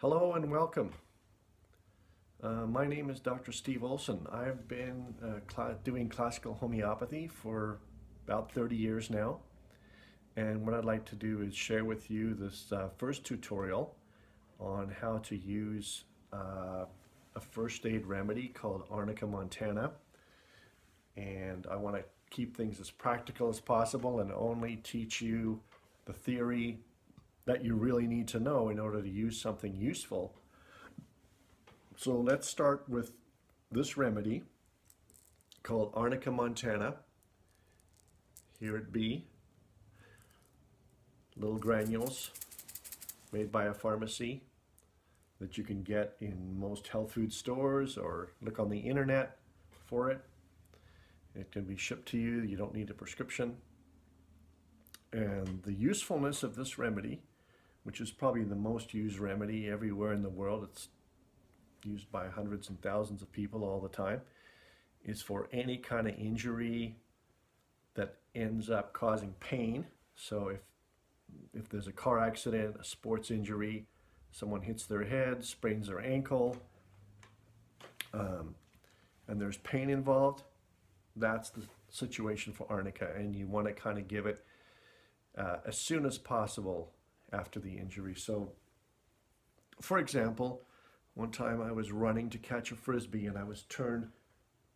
Hello and welcome. My name is Dr. Steve Olson. I've been doing classical homeopathy for about 30 years now. And what I'd like to do is share with you this first tutorial on how to use a first aid remedy called Arnica montana. And I want to keep things as practical as possible and only teach you the theory that you really need to know in order to use something useful. So let's start with this remedy called Arnica montana. Here it be, little granules made by a pharmacy that you can get in most health food stores or look on the internet for it. It can be shipped to you. You don't need a prescription. And the usefulness of this remedy, which is probably the most used remedy everywhere in the world, it's used by hundreds and thousands of people all the time, is for any kind of injury that ends up causing pain. So if there's a car accident, a sports injury, someone hits their head, sprains their ankle, and there's pain involved, that's the situation for Arnica, and you want to kind of give it as soon as possible after the injury. So, for example, one time I was running to catch a frisbee and I was turned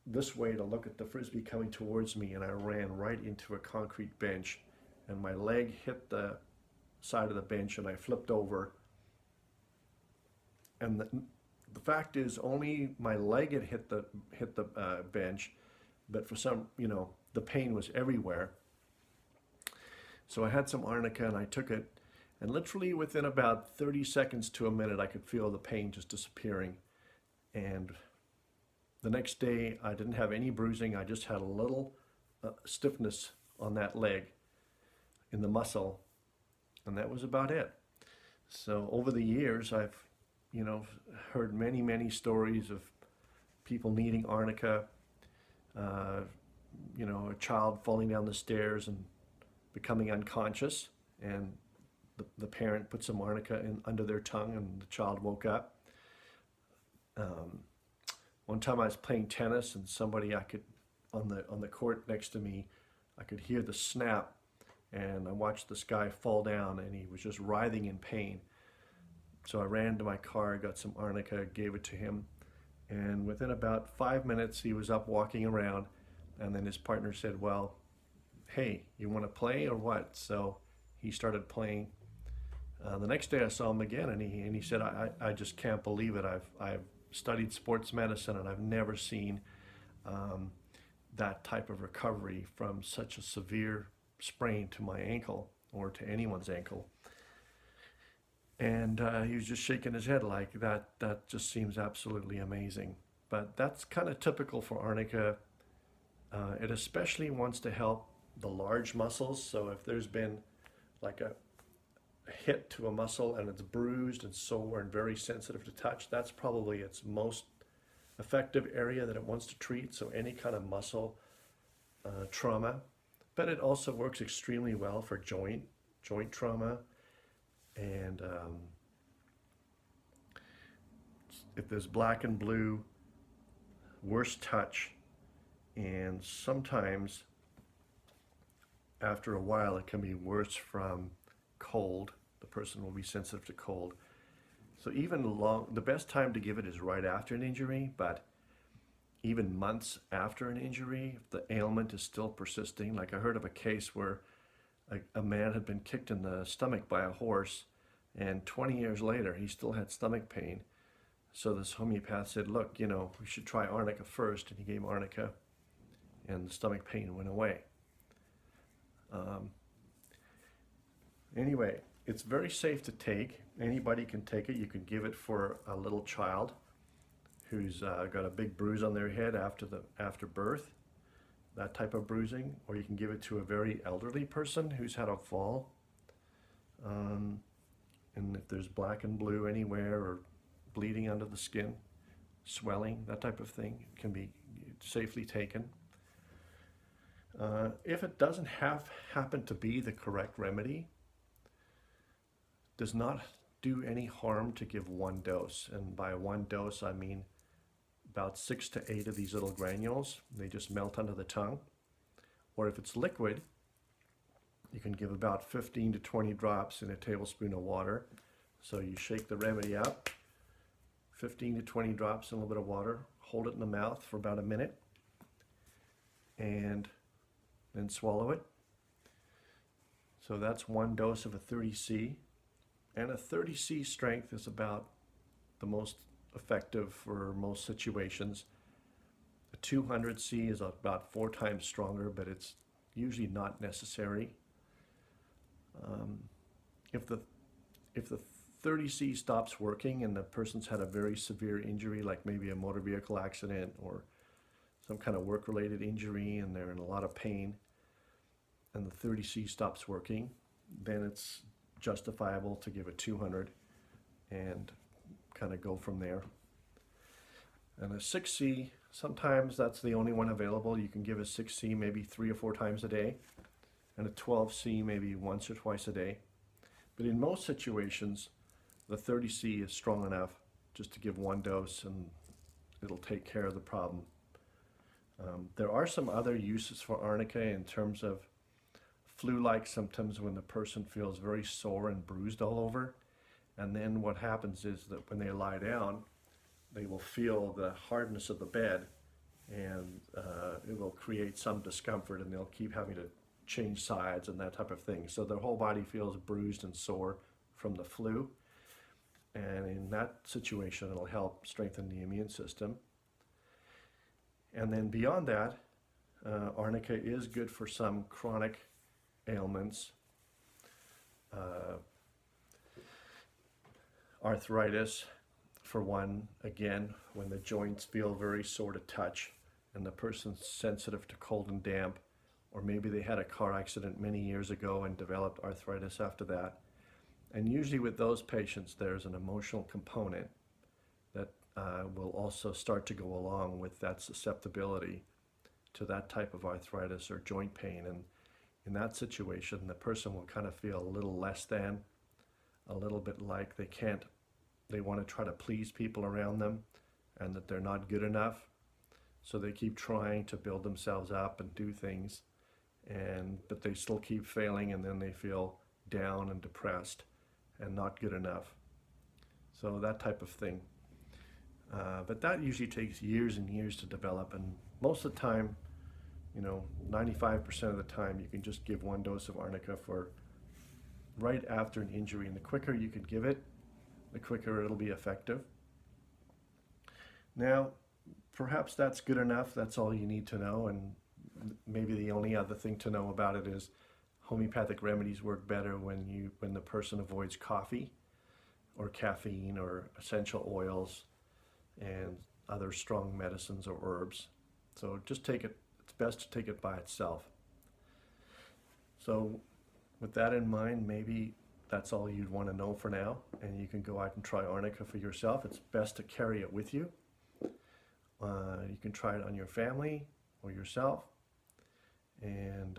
this way to look at the frisbee coming towards me, and I ran right into a concrete bench and my leg hit the side of the bench and I flipped over. And the fact is, only my leg had hit the bench, but for some, the pain was everywhere. So I had some Arnica and I took it, and literally within about 30 seconds to a minute, I could feel the pain just disappearing. And the next day, I didn't have any bruising. I just had a little stiffness on that leg, in the muscle, and that was about it. So over the years, I've, heard many, many stories of people needing Arnica. A child falling down the stairs and becoming unconscious, and the parent put some Arnica under their tongue and the child woke up. One time I was playing tennis and somebody on the court next to me, I could hear the snap, and I watched this guy fall down and he was just writhing in pain. So I ran to my car, got some Arnica, gave it to him, and within about 5 minutes he was up walking around, and then his partner said, well, hey, you want to play or what? So he started playing. The next day I saw him again, and he said, I just can't believe it. I've studied sports medicine and I've never seen that type of recovery from such a severe sprain to my ankle or to anyone's ankle. And he was just shaking his head like that just seems absolutely amazing. But that's kind of typical for Arnica. It especially wants to help the large muscles. So if there's been like a hit to a muscle and it's bruised and sore and very sensitive to touch, that's probably its most effective area that it wants to treat. So any kind of muscle trauma. But it also works extremely well for joint trauma. And if there's black and blue, worse touch, and sometimes after a while it can be worse from cold. The person will be sensitive to cold. So even the best time to give it is right after an injury, but even months after an injury, if the ailment is still persisting. Like I heard of a case where a man had been kicked in the stomach by a horse, and 20 years later he still had stomach pain. So this homeopath said, look, we should try Arnica first, and he gave Arnica, and the stomach pain went away. Anyway, it's very safe to take. Anybody can take it. You can give it for a little child who's got a big bruise on their head after birth, that type of bruising, or you can give it to a very elderly person who's had a fall. And if there's black and blue anywhere, or bleeding under the skin, swelling, that type of thing, it can be safely taken. If it doesn't happen to be the correct remedy, does not do any harm to give one dose. And by one dose, I mean about 6 to 8 of these little granules. They just melt under the tongue. Or if it's liquid, you can give about 15 to 20 drops in a tablespoon of water. So you shake the remedy up, 15 to 20 drops in a little bit of water, hold it in the mouth for about a minute, and then swallow it. So that's one dose of a 30C. And a 30C strength is about the most effective for most situations. A 200C is about 4 times stronger, but it's usually not necessary. If the 30C stops working and the person's had a very severe injury, like maybe a motor vehicle accident or some kind of work-related injury, and they're in a lot of pain, and the 30C stops working, then it's justifiable to give a 200 and kind of go from there. And a 6C, sometimes that's the only one available. You can give a 6C maybe 3 or 4 times a day, and a 12C maybe once or twice a day. But in most situations, the 30C is strong enough just to give one dose and it'll take care of the problem. There are some other uses for Arnica in terms of flu-like symptoms when the person feels very sore and bruised all over. And then what happens is that when they lie down, they will feel the hardness of the bed, and it will create some discomfort, and they'll keep having to change sides and that type of thing. So their whole body feels bruised and sore from the flu. And in that situation, it'll help strengthen the immune system. And then beyond that, Arnica is good for some chronic ailments, arthritis for one, again, when the joints feel very sore to touch and the person's sensitive to cold and damp, or maybe they had a car accident many years ago and developed arthritis after that. And usually with those patients, there's an emotional component that will also start to go along with that susceptibility to that type of arthritis or joint pain. And in that situation, the person will kind of feel a little less than, a little bit like they want to try to please people around them and that they're not good enough. So they keep trying to build themselves up and do things, but they still keep failing, and then they feel down and depressed and not good enough. So that type of thing. But that usually takes years and years to develop, and most of the time, 95% of the time, you can just give one dose of Arnica for right after an injury, and the quicker you can give it, the quicker it'll be effective. Now, perhaps that's good enough. That's all you need to know, and maybe the only other thing to know about it is homeopathic remedies work better when the person avoids coffee or caffeine or essential oils and other strong medicines or herbs. So just take it. It's best to take it by itself. So with that in mind, maybe that's all you'd want to know for now, and you can go out and try Arnica for yourself. It's best to carry it with you. You can try it on your family or yourself, and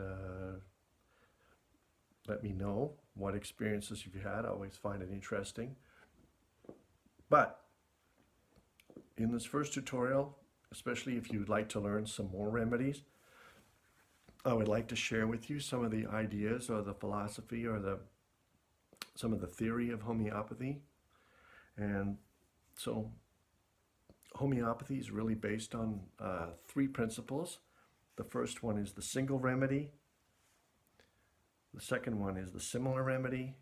let me know what experiences you've had. I always find it interesting. But in this first tutorial, especially if you'd like to learn some more remedies, I would like to share with you some of the ideas or the philosophy or some of the theory of homeopathy. And so homeopathy is really based on 3 principles. The first one is the single remedy. The second one is the similar remedy.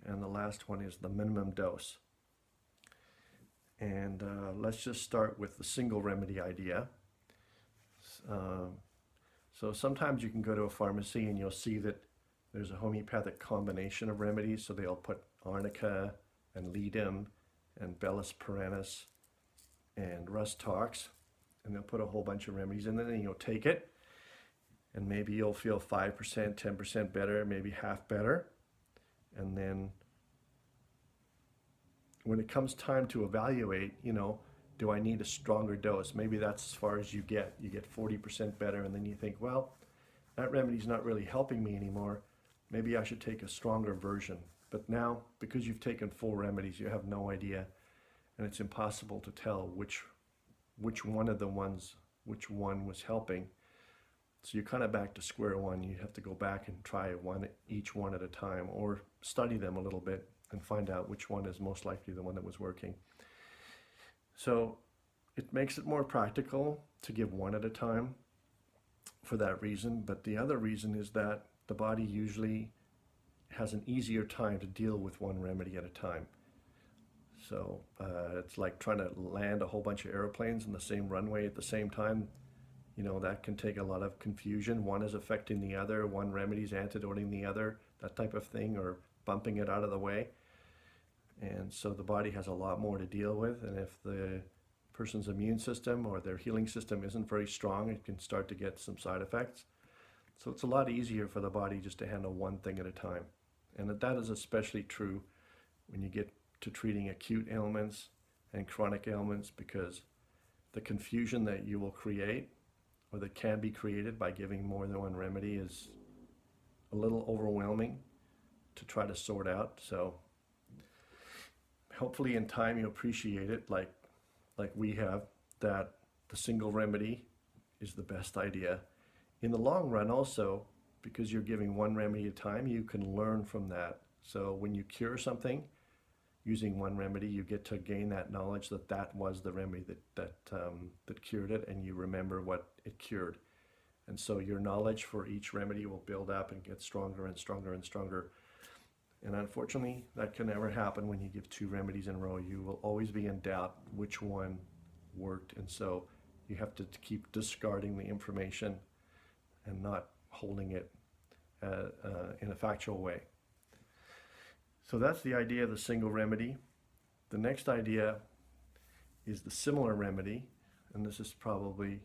And the last one is the minimum dose. And let's just start with the single remedy idea. So sometimes you can go to a pharmacy and you'll see that there's a homeopathic combination of remedies. So they'll put Arnica and Ledum and Bellus perennis and Rus tox, and they'll put a whole bunch of remedies in there, and you'll take it, and maybe you'll feel 5%, 10% better, maybe half better. And then when it comes time to evaluate, do I need a stronger dose? Maybe that's as far as you get. You get 40% better, and then you think, well, that remedy's not really helping me anymore. Maybe I should take a stronger version. But now, because you've taken full remedies, you have no idea, and it's impossible to tell which one of the ones, which one was helping. So you're kind of back to square one. You have to go back and try each one at a time, or study them a little bit and find out which one is most likely the one that was working. So it makes it more practical to give one at a time for that reason. But the other reason is that the body usually has an easier time to deal with one remedy at a time. So it's like trying to land a whole bunch of airplanes in the same runway at the same time. You know, that can take a lot of confusion. One is affecting the other, one remedy's antidoting the other, that type of thing, or bumping it out of the way. And so the body has a lot more to deal with, and if the person's immune system or their healing system isn't very strong, it can start to get some side effects. So it's a lot easier for the body just to handle one thing at a time. And that is especially true when you get to treating acute ailments and chronic ailments, because the confusion that you will create, or that can be created by giving more than one remedy, is a little overwhelming to try to sort out. So hopefully in time you appreciate it, like we have, that the single remedy is the best idea. In the long run also, because you're giving one remedy at a time, you can learn from that. So when you cure something using one remedy, you get to gain that knowledge that that was the remedy that cured it, and you remember what it cured. And so your knowledge for each remedy will build up and get stronger and stronger and stronger. And unfortunately, that can never happen when you give two remedies in a row. You will always be in doubt which one worked, and so you have to keep discarding the information and not holding it in a factual way. So that's the idea of the single remedy. The next idea is the similar remedy, and this is probably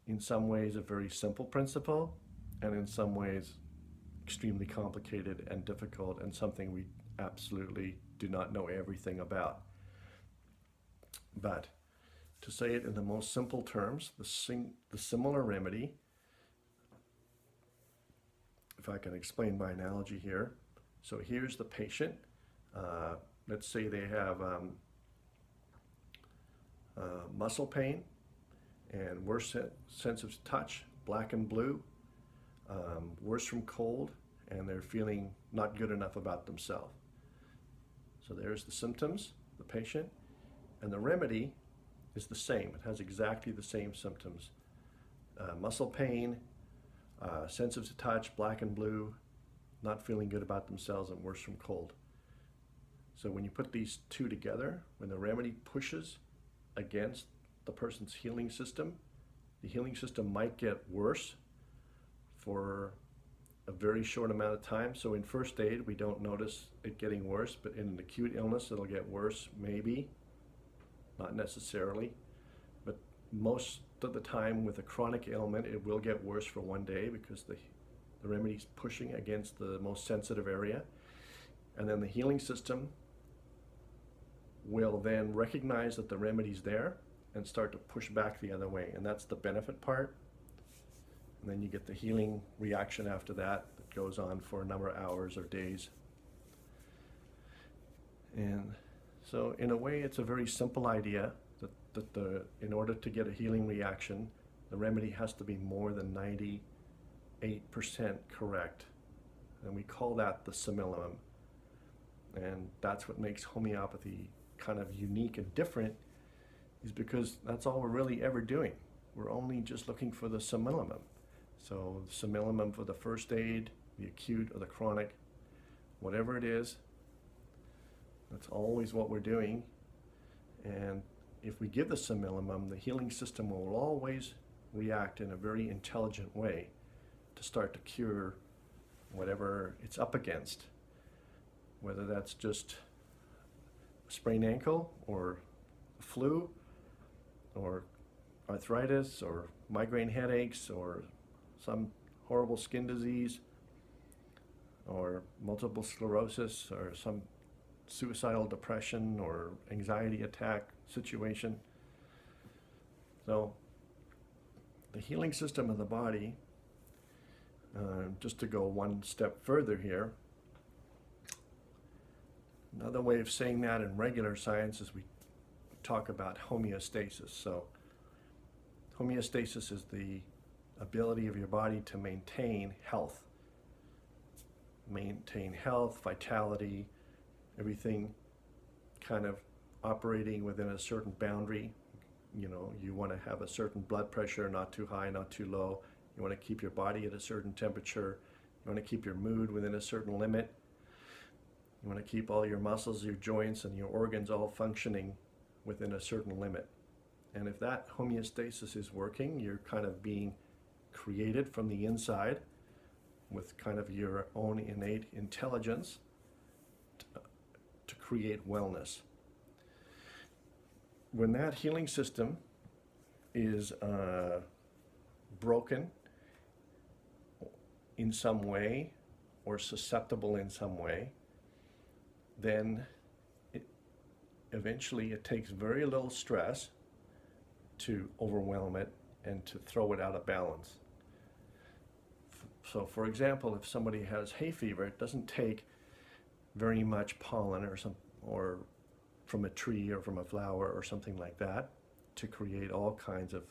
in some ways a very simple principle, and in some ways extremely complicated and difficult, and something we absolutely do not know everything about. But to say it in the most simple terms, the similar remedy, if I can explain by analogy here. So here's the patient. Let's say they have muscle pain and worse sense of touch, black and blue, worse from cold, and they're feeling not good enough about themselves. So there's the symptoms, the patient, and the remedy is the same. It has exactly the same symptoms. Muscle pain, sensitive to touch, black and blue, not feeling good about themselves, and worse from cold. So when you put these two together, when the remedy pushes against the person's healing system, the healing system might get worse for a very short amount of time. So in first aid, we don't notice it getting worse, but in an acute illness, it'll get worse, maybe, not necessarily. But most of the time with a chronic ailment, it will get worse for one day because the remedy's pushing against the most sensitive area. And then the healing system will then recognize that the remedy's there and start to push back the other way. And that's the benefit part. And then you get the healing reaction after that that goes on for a number of hours or days. And so in a way, it's a very simple idea that in order to get a healing reaction, the remedy has to be more than 98% correct. And we call that the simillimum. And that's what makes homeopathy kind of unique and different, is because that's all we're really ever doing. We're only just looking for the simillimum. So the simillimum for the first aid, the acute or the chronic, whatever it is, that's always what we're doing. And if we give the simillimum, the healing system will always react in a very intelligent way to start to cure whatever it's up against, whether that's just a sprained ankle or a flu or arthritis or migraine headaches or some horrible skin disease or multiple sclerosis or some suicidal depression or anxiety attack situation. So the healing system of the body, just to go one step further here, Another way of saying that in regular science is we talk about homeostasis. So homeostasis is the ability of your body to maintain health, vitality, everything kind of operating within a certain boundary. You know, you want to have a certain blood pressure, not too high, not too low. You want to keep your body at a certain temperature. You want to keep your mood within a certain limit. You want to keep all your muscles, your joints, and your organs all functioning within a certain limit. And if that homeostasis is working, you're kind of being created from the inside with kind of your own innate intelligence to create wellness. When that healing system is broken in some way or susceptible in some way, then eventually it takes very little stress to overwhelm it and to throw it out of balance. So for example, if somebody has hay fever, it doesn't take very much pollen or from a tree or from a flower or something like that to create all kinds of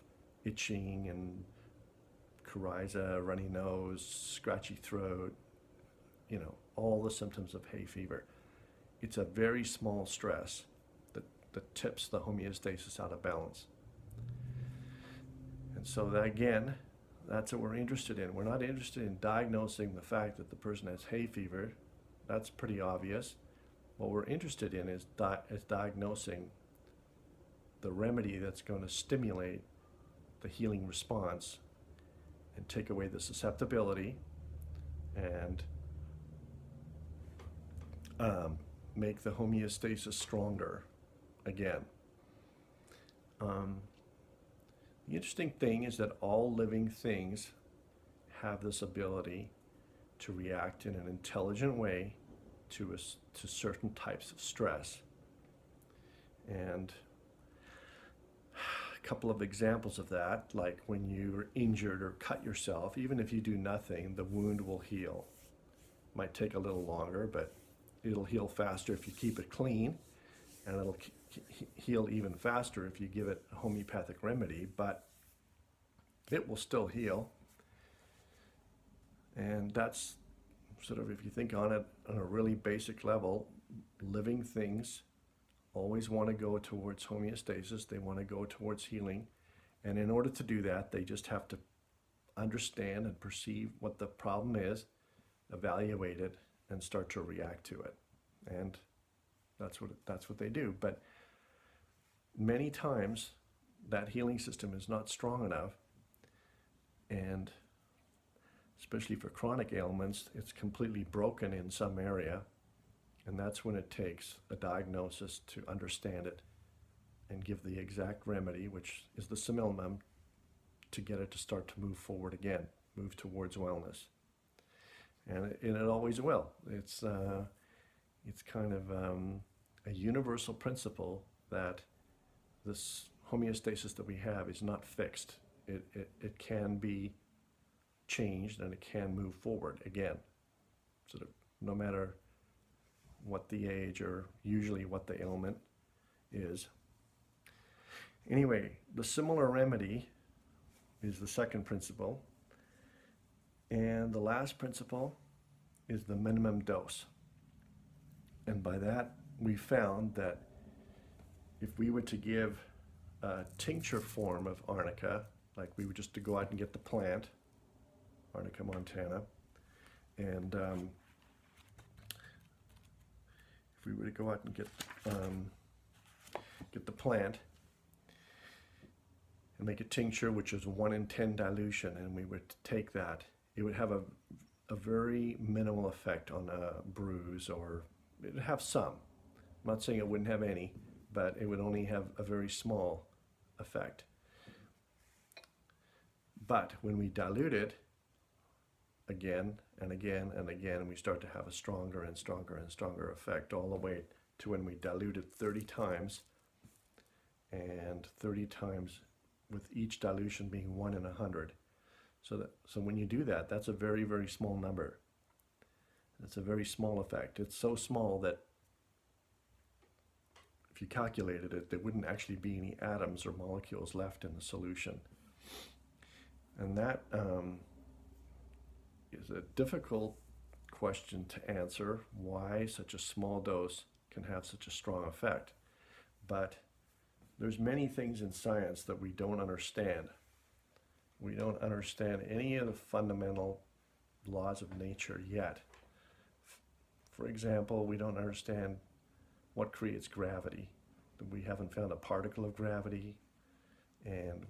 itching and coryza, runny nose, scratchy throat, you know, all the symptoms of hay fever. It's a very small stress that tips the homeostasis out of balance. And so that, again, that's what we're interested in. We're not interested in diagnosing the fact that the person has hay fever. That's pretty obvious. What we're interested in is diagnosing the remedy that's going to stimulate the healing response and take away the susceptibility and make the homeostasis stronger again. The interesting thing is that all living things have this ability to react in an intelligent way to certain types of stress. And a couple of examples of that, like when you're injured or cut yourself, even if you do nothing, the wound will heal. Might take a little longer, but it'll heal faster if you keep it clean, and it'll heal even faster if you give it a homeopathic remedy, but it will still heal. And that's sort of, if you think on it on a really basic level, living things always want to go towards homeostasis. They want to go towards healing. And in order to do that, they just have to understand and perceive what the problem is, evaluate it, and start to react to it. And that's what they do. But many times that healing system is not strong enough, and especially for chronic ailments, it's completely broken in some area, and that's when it takes a diagnosis to understand it and give the exact remedy, which is the simillimum, to get it to start to move forward again, move towards wellness. And it always will. It's kind of a universal principle that this homeostasis that we have is not fixed. It can be changed and it can move forward again, sort of no matter what the age or usually what the ailment is. Anyway, the similar remedy is the second principle, and the last principle is the minimum dose. And by that, we found that if we were to give a tincture form of Arnica, like we were just to go out and get the plant, Arnica montana, and if we were to go out and get the plant and make a tincture, which is 1 in 10 dilution, and we would take that, it would have a very minimal effect on a bruise, or it would have some. I'm not saying it wouldn't have any, but it would only have a very small effect. But when we dilute it again and again and again, we start to have a stronger and stronger and stronger effect, all the way to when we dilute it 30 times, and 30 times with each dilution being 1 in 100. So when you do that, that's a very, very small number. It's a very small effect. It's so small that if you calculated it, there wouldn't actually be any atoms or molecules left in the solution. And that is a difficult question to answer, why such a small dose can have such a strong effect. But there's many things in science that we don't understand. We don't understand any of the fundamental laws of nature yet. For example, we don't understand what creates gravity. We haven't found a particle of gravity, and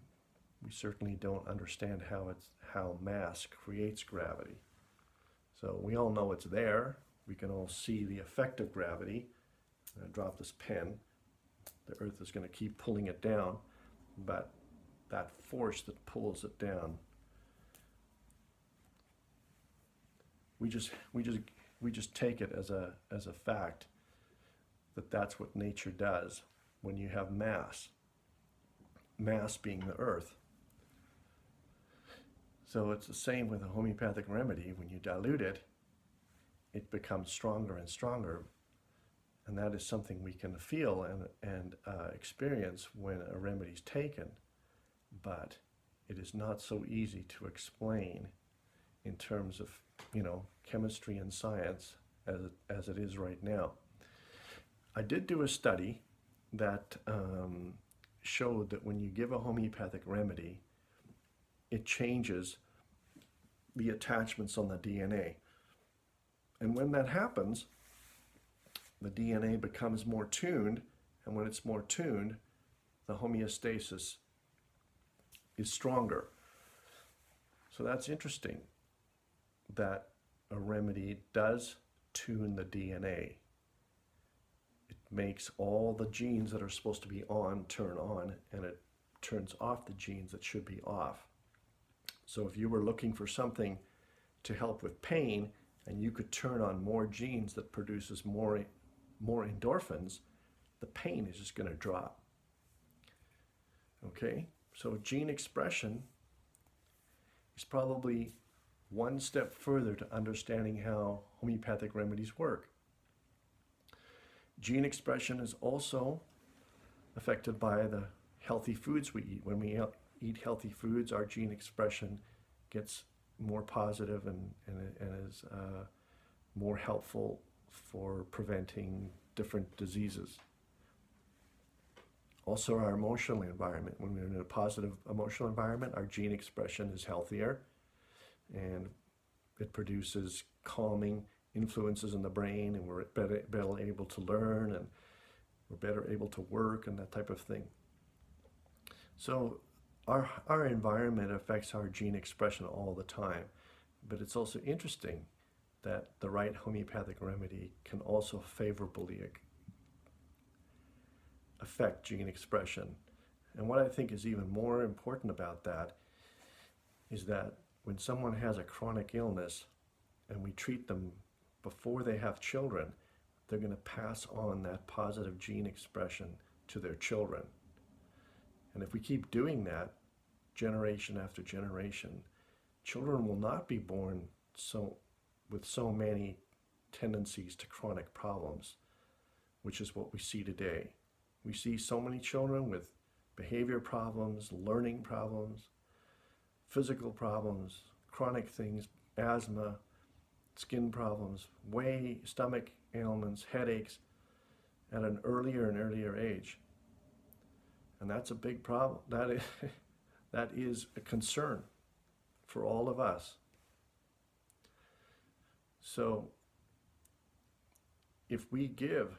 we certainly don't understand how mass creates gravity. So we all know it's there. We can all see the effect of gravity. I drop this pen. The Earth is going to keep pulling it down, but that force that pulls it down, we just take it as a fact that that's what nature does when you have mass being the Earth. So it's the same with a homeopathic remedy. When you dilute it, it becomes stronger and stronger, and that is something we can feel and experience when a remedy is taken, but it is not so easy to explain in terms of, chemistry and science as it is right now. I did do a study that showed that when you give a homeopathic remedy, it changes the attachments on the DNA. And when that happens, the DNA becomes more tuned, and when it's more tuned, the homeostasis is stronger. So that's interesting that a remedy does tune the DNA. It makes all the genes that are supposed to be on turn on, and it turns off the genes that should be off. So if you were looking for something to help with pain, and you could turn on more genes that produces more endorphins, the pain is just going to drop. Okay, so gene expression is probably one step further to understanding how homeopathic remedies work. Gene expression is also affected by the healthy foods we eat. When we eat healthy foods, our gene expression gets more positive and is more helpful for preventing different diseases. Also, our emotional environment. When we're in a positive emotional environment, our gene expression is healthier, and it produces calming influences in the brain, and we're better able to learn, and we're better able to work, and that type of thing. So our environment affects our gene expression all the time, but it's also interesting that the right homeopathic remedy can also favorably affect gene expression. And what I think is even more important about that is that when someone has a chronic illness and we treat them before they have children, they're going to pass on that positive gene expression to their children. And if we keep doing that generation after generation, children will not be born with so many tendencies to chronic problems, which is what we see today. We see so many children with behavior problems, learning problems, physical problems, chronic things, asthma, skin problems, stomach ailments, headaches at an earlier and earlier age. And that's a big problem. That is a concern for all of us. So if we give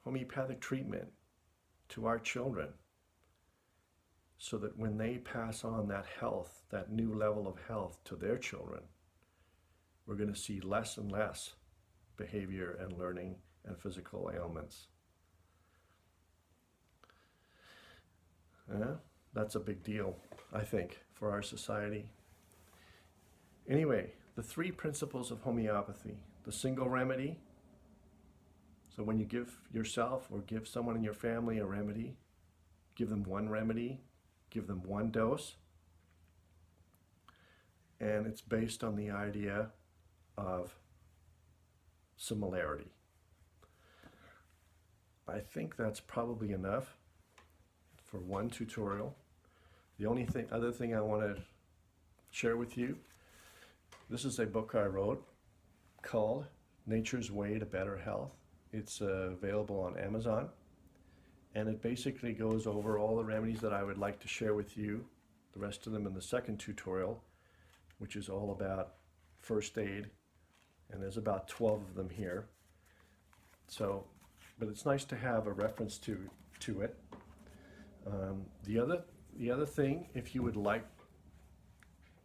homeopathic treatment to our children so that when they pass on that health, that new level of health to their children, we're going to see less and less behavior and learning and physical ailments. That's a big deal, I think, for our society. Anyway, the three principles of homeopathy: the single remedy. So when you give yourself or give someone in your family a remedy, give them one remedy, give them one dose, and it's based on the idea of similarity. I think that's probably enough for one tutorial. The only other thing I want to share with you, this is a book I wrote called Nature's Way to Better Health. It's available on Amazon, and it basically goes over all the remedies that I would like to share with you, the rest of them in the second tutorial, which is all about first aid, and there's about 12 of them here. So, but it's nice to have a reference to it. The other thing, if you would like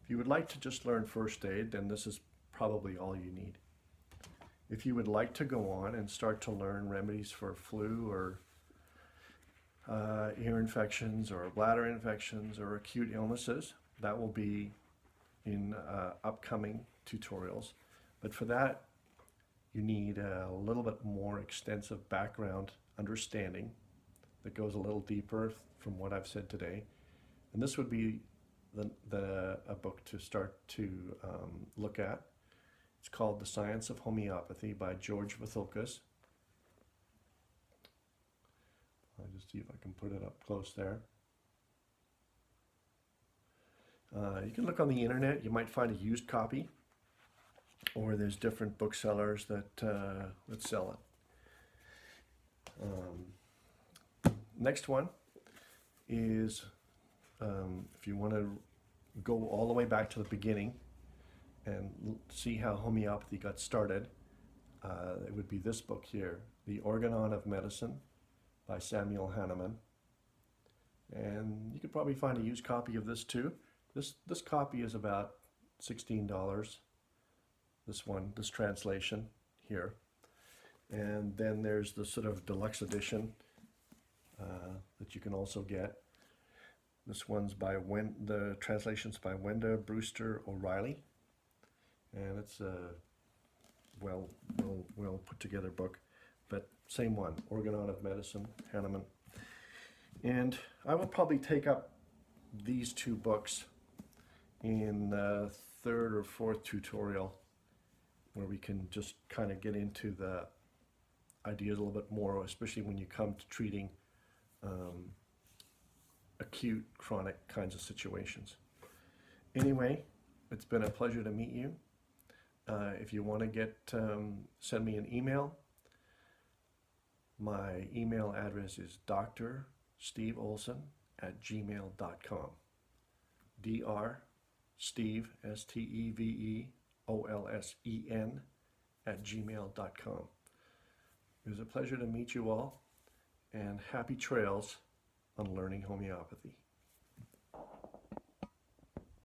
to just learn first aid, then this is probably all you need. If you would like to go on and start to learn remedies for flu or ear infections or bladder infections or acute illnesses, that will be in upcoming tutorials. But for that, you need a little bit more extensive background understanding that goes a little deeper from what I've said today. And this would be a book to start to look at. It's called The Science of Homeopathy by George Vathulkas. I'll just see if I can put it up close there. You can look on the internet. You might find a used copy, or there's different booksellers that sell it. Next one is if you want to go all the way back to the beginning and see how homeopathy got started, it would be this book here, The Organon of Medicine by Samuel Hahnemann. And you could probably find a used copy of this too. This copy is about $16. This translation here. And then there's the sort of deluxe edition that you can also get. This one's by the translation's by Wenda Brewster O'Reilly, and it's a well put together book. But same one, Organon of Medicine, Hahnemann. And I will probably take up these two books in the third or fourth tutorial, where we can just kind of get into the ideas a little bit more, especially when you come to treating acute, chronic kinds of situations. Anyway, it's been a pleasure to meet you. If you want to send me an email, my email address is drsteveolsen@gmail.com. Steve, STEVEOLSEN @gmail.com. It was a pleasure to meet you all, and happy trails on learning homeopathy.